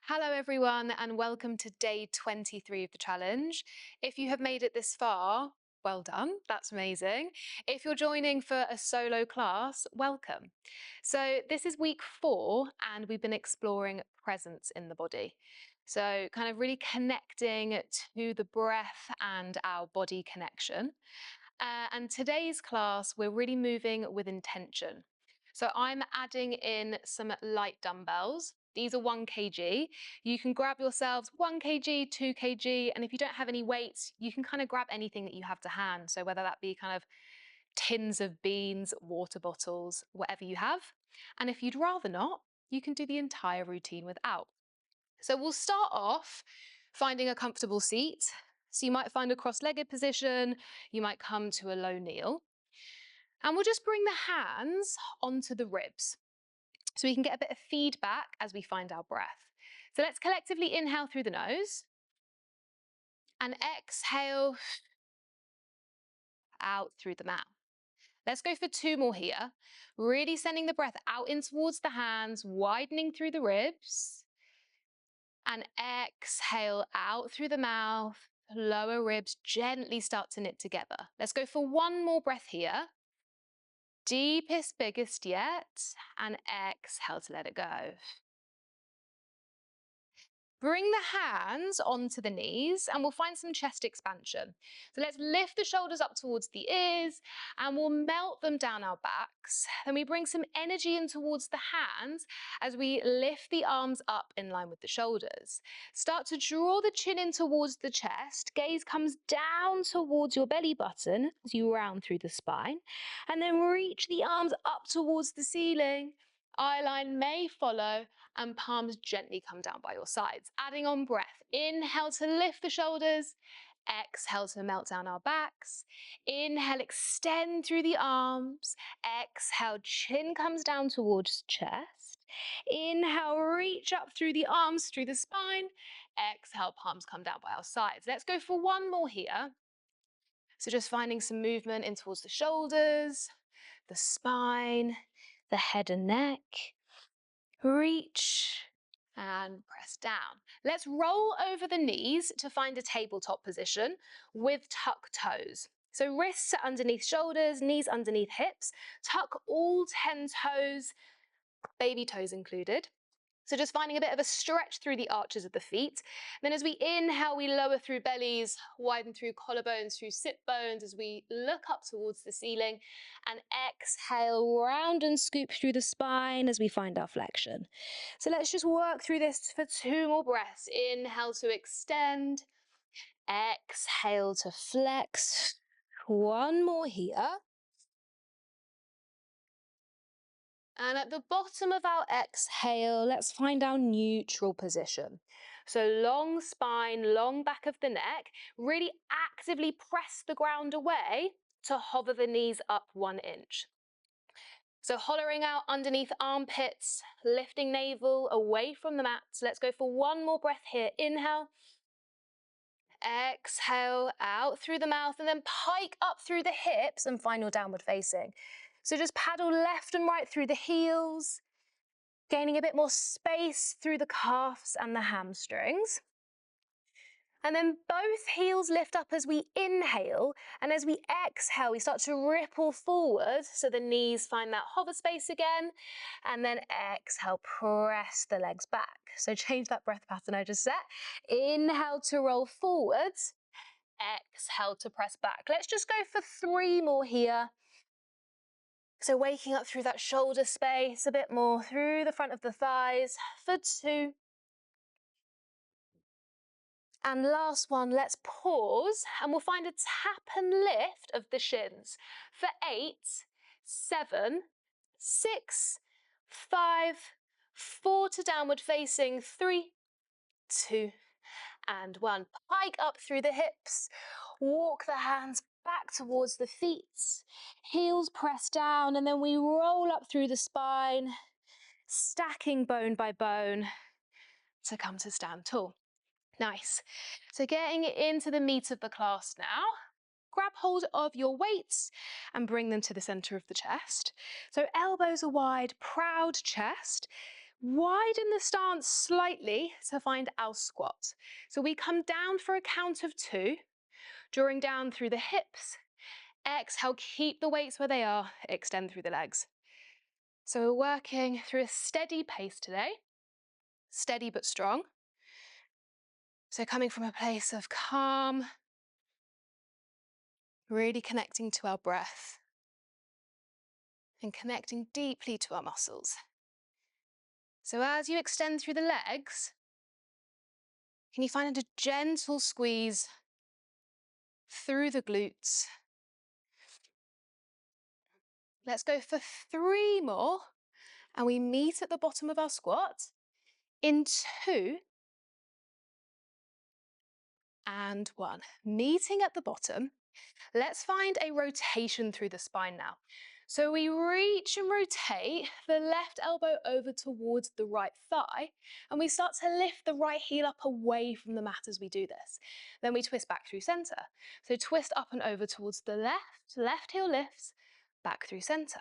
Hello everyone and welcome to day 23 of the challenge. If you have made it this far, well done, that's amazing. If you're joining for a solo class, welcome. So this is week 4 and we've been exploring presence in the body. So kind of really connecting to the breath and our body connection. And today's class, we're really moving with intention. So I'm adding in some light dumbbells. These are 1 kg. You can grab yourselves 1 kg, 2 kg, and if you don't have any weights, you can kind of grab anything that you have to hand. So whether that be kind of tins of beans, water bottles, whatever you have. And if you'd rather not, you can do the entire routine without. So we'll start off finding a comfortable seat. So you might find a cross-legged position, you might come to a low kneel. And we'll just bring the hands onto the ribs so we can get a bit of feedback as we find our breath. So let's collectively inhale through the nose and exhale out through the mouth. Let's go for 2 more here. Really sending the breath out in towards the hands, widening through the ribs. And exhale out through the mouth, lower ribs gently start to knit together. Let's go for 1 more breath here. Deepest, biggest yet, and exhale to let it go. Bring the hands onto the knees and we'll find some chest expansion. So let's lift the shoulders up towards the ears and we'll melt them down our backs. Then we bring some energy in towards the hands as we lift the arms up in line with the shoulders. Start to draw the chin in towards the chest. Gaze comes down towards your belly button as you round through the spine. And then reach the arms up towards the ceiling. Eye line may follow and palms gently come down by your sides. Adding on breath. Inhale to lift the shoulders. Exhale to melt down our backs. Inhale, extend through the arms. Exhale, chin comes down towards chest. Inhale, reach up through the arms, through the spine. Exhale, palms come down by our sides. Let's go for 1 more here. So just finding some movement in towards the shoulders, the spine, the head and neck. Reach and press down. Let's roll over the knees to find a tabletop position with tuck toes. So wrists are underneath shoulders, knees underneath hips. Tuck all 10 toes, baby toes included. So just finding a bit of a stretch through the arches of the feet. Then as we inhale, we lower through bellies, widen through collarbones, through sit bones as we look up towards the ceiling. And exhale, round and scoop through the spine as we find our flexion. So let's just work through this for 2 more breaths. Inhale to extend. Exhale to flex. 1 more here. And at the bottom of our exhale, let's find our neutral position. So long spine, long back of the neck, really actively press the ground away to hover the knees up 1 inch. So hollowing out underneath armpits, lifting navel away from the mat. So let's go for 1 more breath here. Inhale. Exhale out through the mouth and then pike up through the hips and find your downward facing. So just paddle left and right through the heels, gaining a bit more space through the calves and the hamstrings. And then both heels lift up as we inhale, and as we exhale, we start to ripple forward so the knees find that hover space again, and then exhale, press the legs back. So change that breath pattern I just set. Inhale to roll forwards, exhale to press back. Let's just go for 3 more here. So waking up through that shoulder space a bit more through the front of the thighs for 2. And last one, let's pause and we'll find a tap and lift of the shins for 8, 7, 6, 5, 4 to downward facing, 3, 2, and 1. Pike up through the hips, walk the hands back towards the feet, heels press down, and then we roll up through the spine, stacking bone by bone to come to stand tall. Nice. So getting into the meat of the class now, grab hold of your weights and bring them to the center of the chest. So elbows are wide, proud chest. Widen the stance slightly to find our squat. So we come down for a count of 2, drawing down through the hips. Exhale, keep the weights where they are, extend through the legs. So we're working through a steady pace today, steady but strong. So coming from a place of calm, really connecting to our breath and connecting deeply to our muscles. So as you extend through the legs, can you find a gentle squeeze through the glutes? Let's go for 3 more, and we meet at the bottom of our squat in 2 and 1. Meeting at the bottom. Let's find a rotation through the spine now. So we reach and rotate the left elbow over towards the right thigh, and we start to lift the right heel up away from the mat as we do this. Then we twist back through center. So twist up and over towards the left heel lifts, back through center.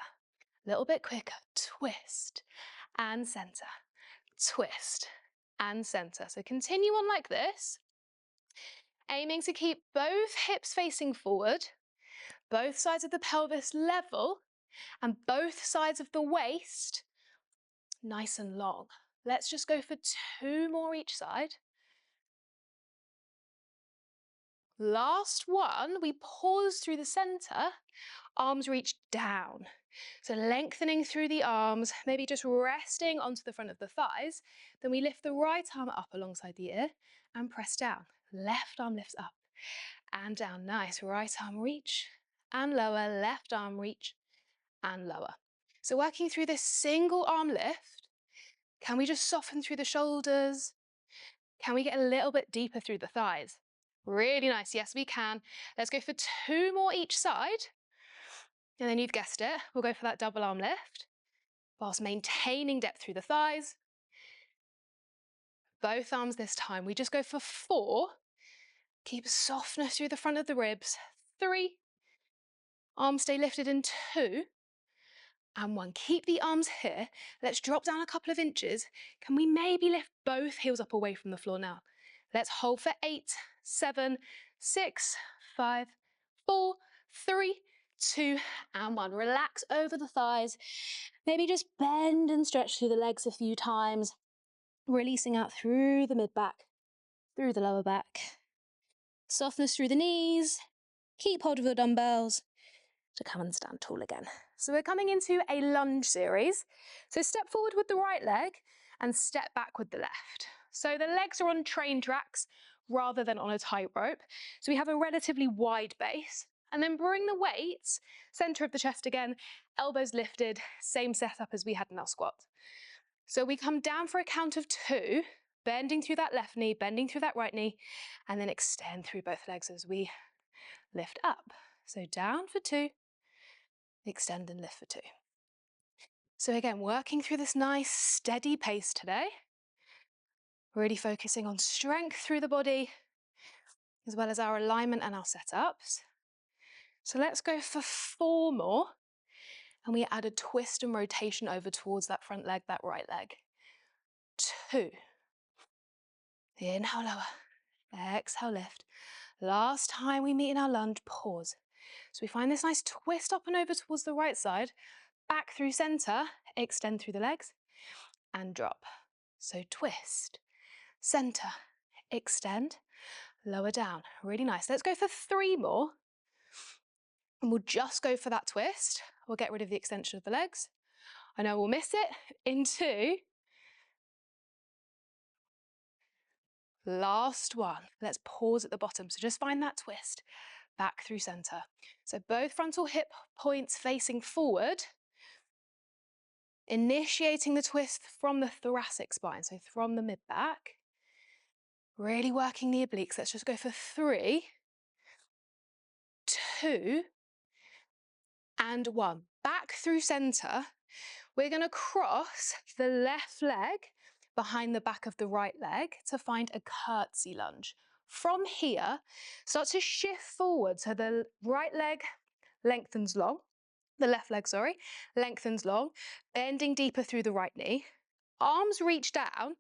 A little bit quicker, twist and center, twist and center. So continue on like this, aiming to keep both hips facing forward, both sides of the pelvis level, and both sides of the waist nice and long. Let's just go for 2 more each side. Last one, we pause through the center, arms reach down. So lengthening through the arms, maybe just resting onto the front of the thighs. Then we lift the right arm up alongside the ear and press down. Left arm lifts up and down. Nice. Right arm reach and lower, left arm reach and lower. So working through this single arm lift, can we just soften through the shoulders? Can we get a little bit deeper through the thighs? Really nice. Yes, we can. Let's go for 2 more each side. And then you've guessed it, we'll go for that double arm lift, whilst maintaining depth through the thighs. Both arms this time. We just go for 4. Keep softness through the front of the ribs. 3. Arms stay lifted in 2. And 1. Keep the arms here. Let's drop down a couple of inches. Can we maybe lift both heels up away from the floor now? Let's hold for 8, 7, 6, 5, 4, 3, 2, and 1. Relax over the thighs. Maybe just bend and stretch through the legs a few times, releasing out through the mid-back, through the lower back. Softness through the knees. Keep hold of your dumbbells to come and stand tall again. So we're coming into a lunge series. So step forward with the right leg and step back with the left. So the legs are on train tracks rather than on a tightrope. So we have a relatively wide base. And then bring the weights, center of the chest again, elbows lifted, same setup as we had in our squat. So we come down for a count of 2, bending through that left knee, bending through that right knee, and then extend through both legs as we lift up. So down for 2, extend and lift for 2. So again, working through this nice steady pace today, really focusing on strength through the body, as well as our alignment and our setups. So let's go for 4 more, and we add a twist and rotation over towards that front leg, that right leg. 2. Inhale, lower. Exhale, lift. Last time we meet in our lunge, pause. So we find this nice twist up and over towards the right side, back through center, extend through the legs, and drop. So twist, center, extend, lower down. Really nice. Let's go for 3 more. And we'll just go for that twist. We'll get rid of the extension of the legs. I know we'll miss it. In 2. Last one. Let's pause at the bottom. So just find that twist. Back through center. So both frontal hip points facing forward. Initiating the twist from the thoracic spine, so from the mid-back. Really working the obliques. Let's just go for 3, 2, and 1. Back through center. We're going to cross the left leg behind the back of the right leg to find a curtsy lunge. From here, start to shift forward. So the right leg lengthens long. The left leg, sorry, lengthens long, bending deeper through the right knee. arms reach down,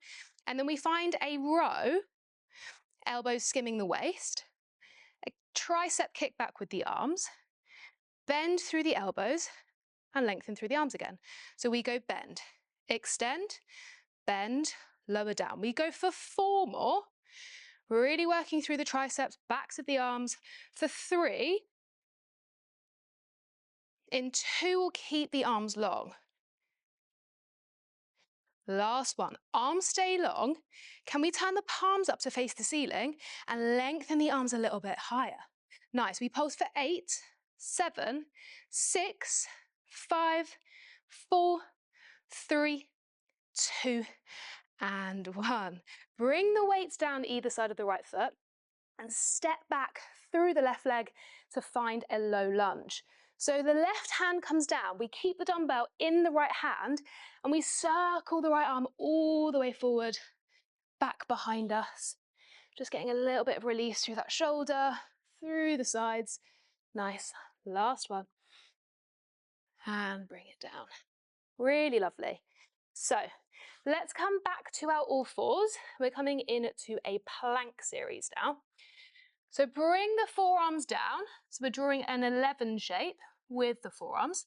and then we find a row, elbows skimming the waist, a tricep kick back with the arms, bend through the elbows, and lengthen through the arms again. So we go bend, extend, bend, lower down. We go for 4 more, really working through the triceps, backs of the arms. For 3, in 2, we'll keep the arms long. Last one, arms stay long. Can we turn the palms up to face the ceiling and lengthen the arms a little bit higher? Nice, we pulse for 8, 7, 6, 5, 4, 3, 2, and 1. Bring the weights down either side of the right foot and step back through the left leg to find a low lunge. So the left hand comes down, we keep the dumbbell in the right hand, and we circle the right arm all the way forward, back behind us. Just getting a little bit of release through that shoulder, through the sides. Nice. Last one. And bring it down. Really lovely. So let's come back to our all fours. We're coming into a plank series now. So bring the forearms down. So we're drawing an 11 shape with the forearms.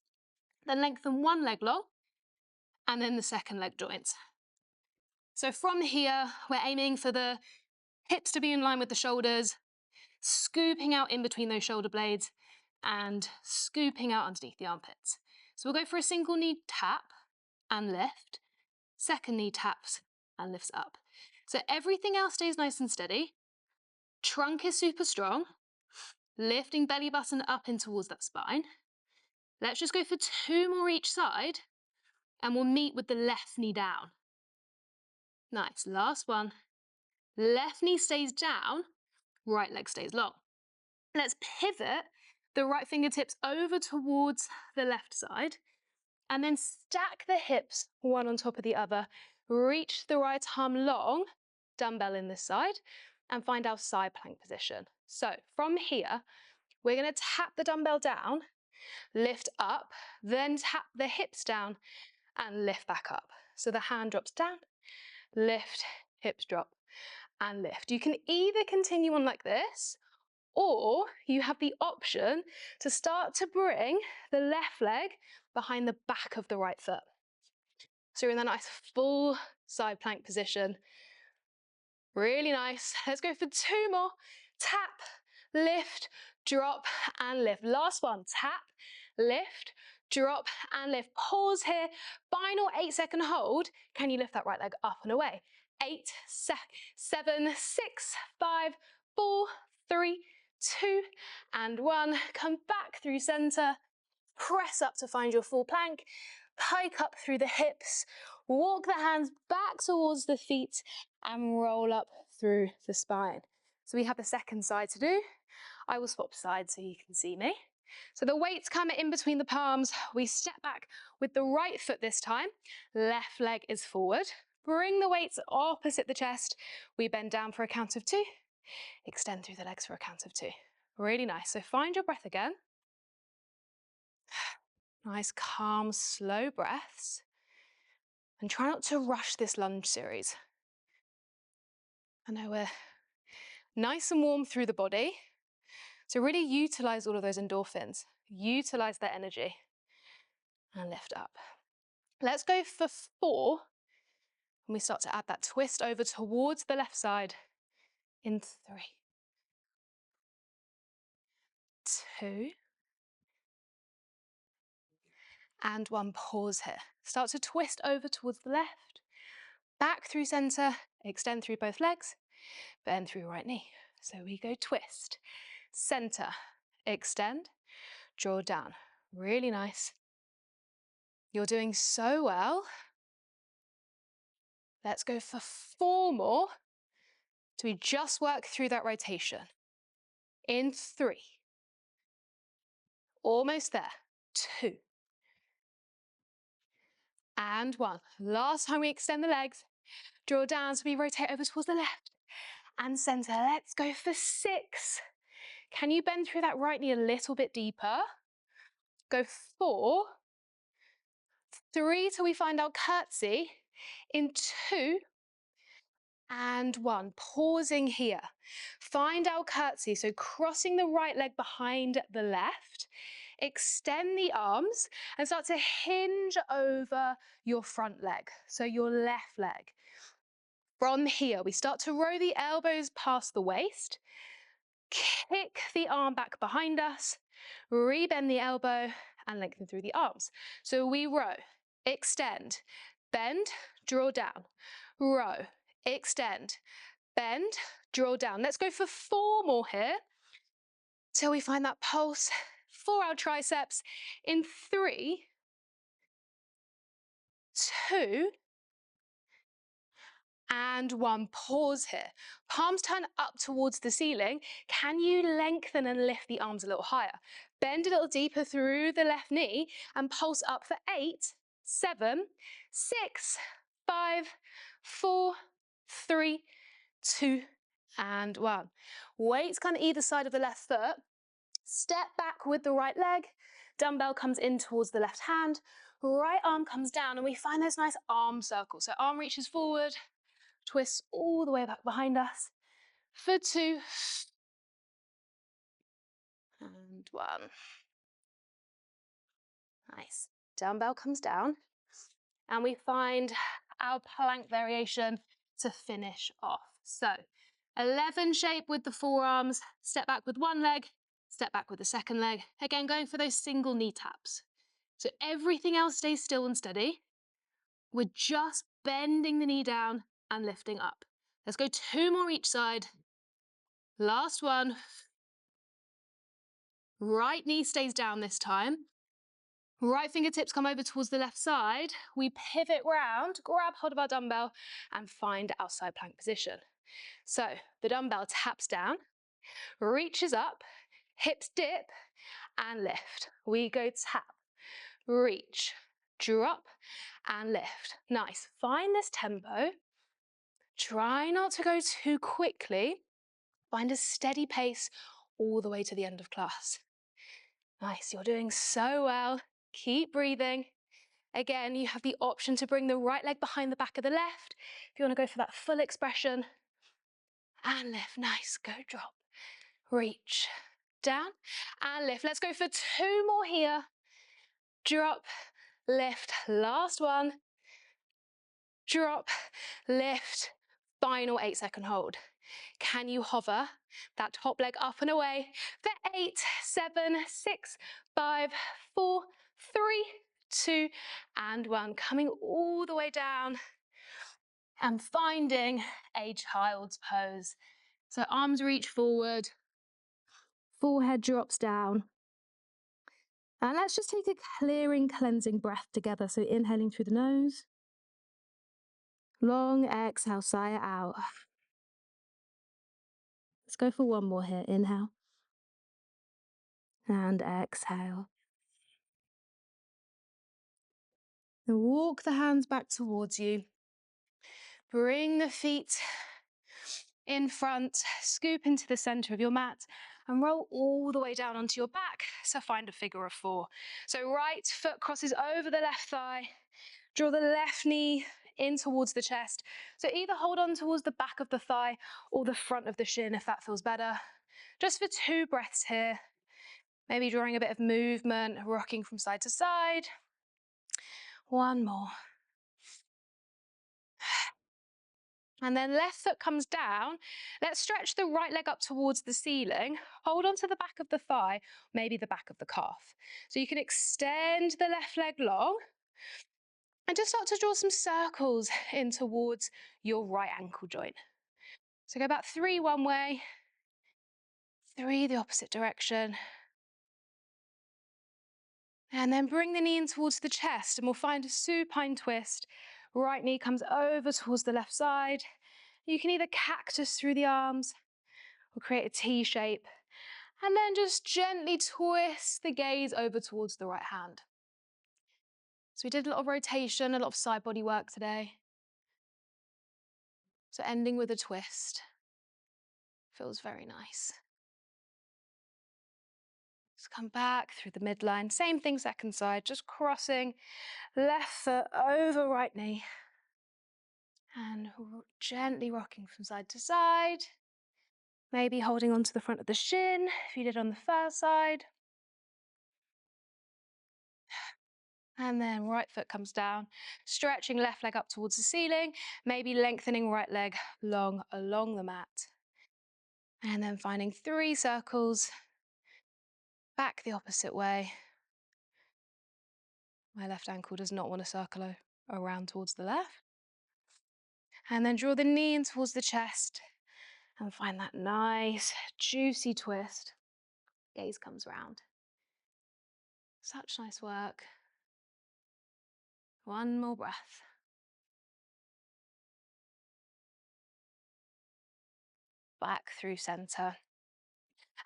Then lengthen one leg long and then the second leg joints. So from here, we're aiming for the hips to be in line with the shoulders, scooping out in between those shoulder blades and scooping out underneath the armpits. So we'll go for a single knee tap and lift, second knee taps and lifts up. So everything else stays nice and steady. Trunk is super strong, lifting belly button up in towards that spine. Let's just go for 2 more each side and we'll meet with the left knee down. Nice, last one. Left knee stays down, right leg stays long. Let's pivot the right fingertips over towards the left side and then stack the hips one on top of the other. Reach the right arm long, dumbbell in this side, and find our side plank position. So from here, we're going to tap the dumbbell down, lift up, then tap the hips down and lift back up. So the hand drops down, lift, hips drop and lift. You can either continue on like this, or you have the option to start to bring the left leg behind the back of the right foot. So you're in that nice full side plank position. Really nice. Let's go for 2 more. Tap, lift, drop and lift. Last one, tap, lift, drop and lift. Pause here. Final 8-second hold. Can you lift that right leg up and away? 8, 7, 6, 5, 4, 3, 2 and 1. Come back through center. Press up to find your full plank. Pike up through the hips. Walk the hands back towards the feet and roll up through the spine. So we have the second side to do. I will swap sides so you can see me. So the weights come in between the palms. We step back with the right foot this time. Left leg is forward. Bring the weights opposite the chest. We bend down for a count of 2. Extend through the legs for a count of 2. Really nice. So find your breath again. Nice, calm, slow breaths. And try not to rush this lunge series. I know we're nice and warm through the body. So really utilize all of those endorphins. Utilize that energy. And lift up. Let's go for 4. And we start to add that twist over towards the left side. In 3, 2, and 1. Pause here. Start to twist over towards the left. Back through center. Extend through both legs. Bend through right knee. So we go twist. Center. Extend. Draw down. Really nice. You're doing so well. Let's go for 4 more. So we just work through that rotation. In 3. Almost there. 2. And 1. Last time we extend the legs. Draw down so we rotate over towards the left. And center. Let's go for 6. Can you bend through that right knee a little bit deeper? Go 4. 3 till we find our curtsy. in 2, and 1. Pausing here. Find our curtsy, so crossing the right leg behind the left. Extend the arms and start to hinge over your front leg, so your left leg. From here, we start to row the elbows past the waist, kick the arm back behind us, rebend the elbow and lengthen through the arms. So we row, extend, bend, draw down, row, extend, bend, draw down. Let's go for 4 more here till we find that pulse for our triceps in 3, 2, and 1. Pause here. Palms turn up towards the ceiling. Can you lengthen and lift the arms a little higher? Bend a little deeper through the left knee and pulse up for 8, 7, 6, 5, 4, 3, 2, and 1. Weights kind of either side of the left foot. Step back with the right leg. Dumbbell comes in towards the left hand. Right arm comes down and we find those nice arm circles. So arm reaches forward, twists all the way back behind us for 2 and 1. Nice. Dumbbell comes down and we find our plank variation to finish off. So 11 shape with the forearms, step back with one leg, step back with the second leg. Again, going for those single knee taps. So everything else stays still and steady. We're just bending the knee down and lifting up. Let's go 2 more each side. Last one. Right knee stays down this time. Right fingertips come over towards the left side. We pivot round, grab hold of our dumbbell and find our side plank position. So the dumbbell taps down, reaches up, hips dip and lift. We go tap, reach, drop and lift. Nice. Find this tempo. Try not to go too quickly. Find a steady pace all the way to the end of class. Nice, you're doing so well. Keep breathing. Again, you have the option to bring the right leg behind the back of the left. If you want to go for that full expression. And lift, nice, go drop. Reach, down, and lift. Let's go for 2 more here. Drop, lift, last one. Drop, lift, final 8-second hold. Can you hover that top leg up and away for 8, 7, 6, 5, 4, 3, 2, and 1. Coming all the way down and finding a child's pose. So arms reach forward, forehead drops down. And let's just take a clearing, cleansing breath together. So inhaling through the nose. Long exhale, sigh it out. Let's go for 1 more here. Inhale. And exhale. And walk the hands back towards you. Bring the feet in front, scoop into the center of your mat and roll all the way down onto your back. So find a figure of 4. So right foot crosses over the left thigh. Draw the left knee in towards the chest. So either hold on towards the back of the thigh or the front of the shin if that feels better. Just for 2 breaths here. Maybe drawing a bit of movement, rocking from side to side. 1 more. And then left foot comes down. Let's stretch the right leg up towards the ceiling. Hold on to the back of the thigh, maybe the back of the calf. So you can extend the left leg long and just start to draw some circles in towards your right ankle joint. So go about 3 one way, 3 the opposite direction. And then bring the knee in towards the chest and we'll find a supine twist. Right knee comes over towards the left side. You can either cactus through the arms or create a T shape. And then just gently twist the gaze over towards the right hand. So we did a lot of rotation, a lot of side body work today. So ending with a twist. Feels very nice. Just come back through the midline. Same thing second side, just crossing left foot over right knee. And gently rocking from side to side. Maybe holding onto the front of the shin if you did on the first side. And then right foot comes down, stretching left leg up towards the ceiling, maybe lengthening right leg long along the mat. And then finding 3 circles, back the opposite way. My left ankle does not want to circle around towards the left. And then draw the knee in towards the chest and find that nice, juicy twist. Gaze comes round. Such nice work. One more breath. Back through center.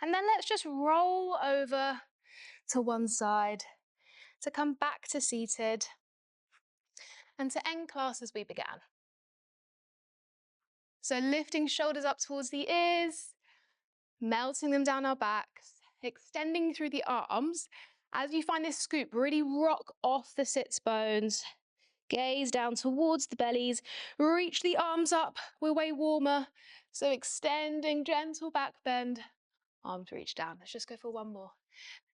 And then let's just roll over to one side to come back to seated and to end class as we began. So lifting shoulders up towards the ears, melting them down our backs, extending through the arms. As you find this scoop, really rock off the sits bones. Gaze down towards the bellies, reach the arms up, we're way warmer. So extending, gentle back bend, arms reach down. Let's just go for one more.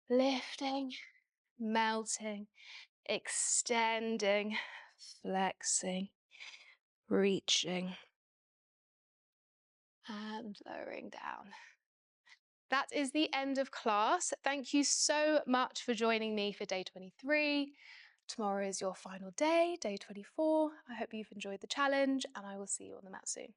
Lifting, melting, extending, flexing, reaching, and lowering down. That is the end of class. Thank you so much for joining me for day 23. Tomorrow is your final day, day 24. I hope you've enjoyed the challenge, and I will see you on the mat soon.